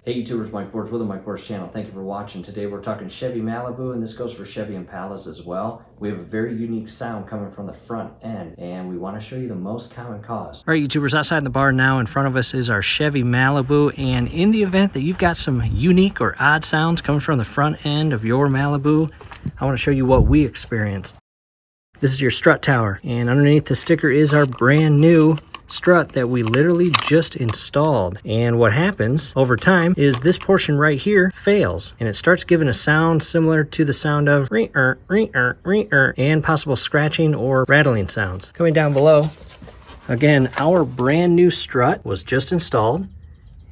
Hey YouTubers, Mike Boards with the Mike Boards channel. Thank you for watching. Today we're talking Chevy Malibu, and this goes for Chevy Impalas as well. We have a very unique sound coming from the front end, and we want to show you the most common cause. All right, YouTubers, outside the bar now in front of us is our Chevy Malibu, and in the event that you've got some unique or odd sounds coming from the front end of your Malibu, I want to show you what we experienced. This is your strut tower, and underneath the sticker is our brand new strut that we literally just installed. And what happens over time is this portion right here fails, and it starts giving a sound similar to the sound of re-er, re-er, re-er, and possible scratching or rattling sounds. Coming down below, again, our brand new strut was just installed,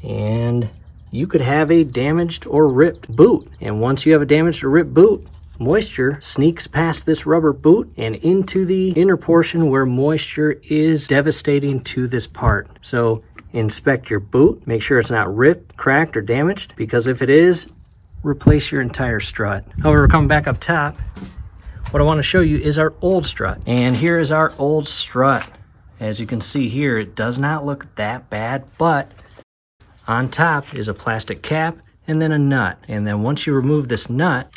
and you could have a damaged or ripped boot. And once you have a damaged or ripped boot, moisture sneaks past this rubber boot and into the inner portion where moisture is devastating to this part. So inspect your boot, make sure it's not ripped, cracked, or damaged, because if it is, replace your entire strut. However, coming back up top, what I want to show you is our old strut. And here is our old strut. As you can see here, it does not look that bad, but on top is a plastic cap and then a nut. And then once you remove this nut,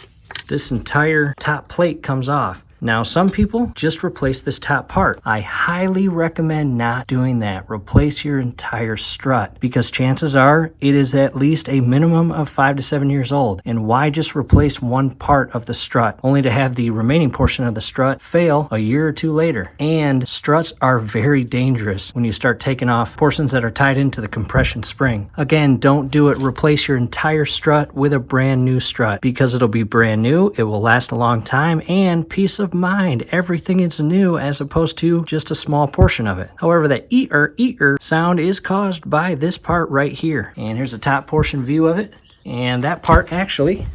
this entire top plate comes off. Now, some people just replace this top part. I highly recommend not doing that. Replace your entire strut, because chances are it is at least a minimum of 5 to 7 years old. And why just replace one part of the strut only to have the remaining portion of the strut fail a year or two later? And struts are very dangerous when you start taking off portions that are tied into the compression spring. Again, don't do it. Replace your entire strut with a brand new strut, because it'll be brand new, it will last a long time, and peace of mind, everything is new as opposed to just a small portion of it. However, that ee-er sound is caused by this part right here. And here's the top portion view of it, and that part actually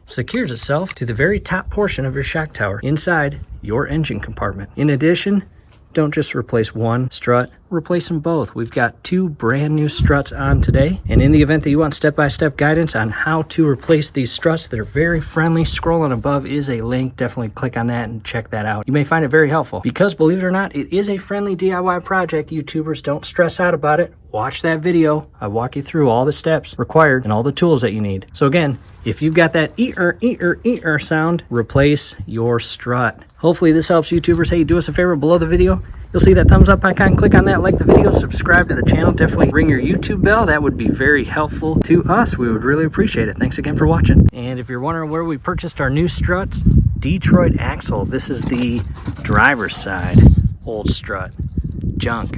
secures itself to the very top portion of your shock tower inside your engine compartment. In addition, don't just replace one strut, replace them both. We've got 2 brand new struts on today. And in the event that you want step-by-step guidance on how to replace these struts that are very friendly, scrolling above is a link. Definitely click on that and check that out. You may find it very helpful, because believe it or not, it is a friendly DIY project. YouTubers, don't stress out about it. Watch that video. I walk you through all the steps required and all the tools that you need. So again, if you've got that ee-er sound, replace your strut. Hopefully this helps, YouTubers. Hey, do us a favor below the video. You'll see that thumbs up icon. Click on that, like the video, subscribe to the channel. Definitely ring your YouTube bell. That would be very helpful to us. We would really appreciate it. Thanks again for watching. And if you're wondering where we purchased our new struts, Detroit Axle. This is the driver's side old strut. Junk.